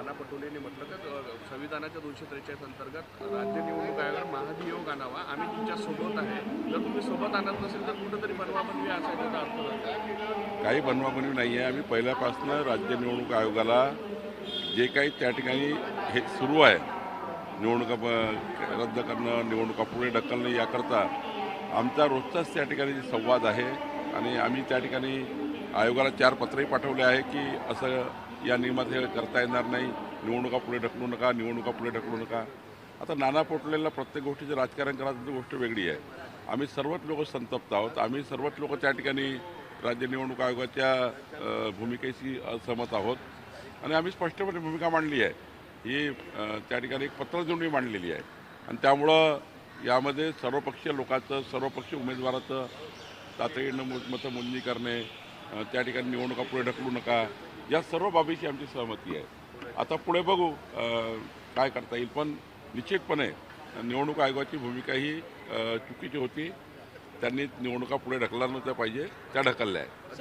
नाना पटोलेंनी म्हटलं की संविधानाच्या 243 अंतर्गत राज्य निवडणूक आयोगाला महाभियोग आणावा, आम्ही तुमच्या सोबत आहे. जर तुम्ही सोबत आणत नसेल तर कुठंतरी बनवाबनवी असा त्याचा अर्थ होतो. काही बनवाबनवी नाही आहे. आम्ही पहिल्यापासून राज्य निवडणूक आयोगाला जे काही त्या ठिकाणी हे सुरू आहे, निवडणुका रद्द करणं, निवडणुका पुढे ढकलणं, याकरता आमचा रोजचाच त्या ठिकाणी संवाद आहे. आणि आम्ही त्या ठिकाणी आयोगाला 4 पत्रही पाठवले आहे की असं या नियमात हे करता येणार नाही, निवडणुका पुढे ढकलू नका, निवडणुका पुढे ढकलू नका. आता नाना पटोलेला प्रत्येक गोष्टीचं राजकारण करायची गोष्ट वेगळी आहे. आम्ही सर्वच लोक संतप्त आहोत. आम्ही सर्वच लोक त्या ठिकाणी राज्य निवडणूक आयोगाच्या भूमिकेशी असहमत आहोत आणि आम्ही स्पष्टपणे भूमिका मांडली आहे. ही त्या ठिकाणी एक पत्र देऊन मांडलेली आहे. आणि त्यामुळं यामध्ये सर्वपक्षीय लोकांचं, सर्वपक्षीय उमेदवाराचं तातडीनं मतमोजणी करणे, त्या ठिकाणी निवडणुका पुढे ढकलू नका, या सर्व बाबीची आमची सहमती आहे. आता पुढे बघू काय करता येईल. पण निश्चितपणे निवडणूक आयोगाची भूमिका ही चुकीची होती. त्यांनी निवडणुका पुढे ढकलल्या नव्हत्या पाहिजे, त्या ढकलल्या आहे.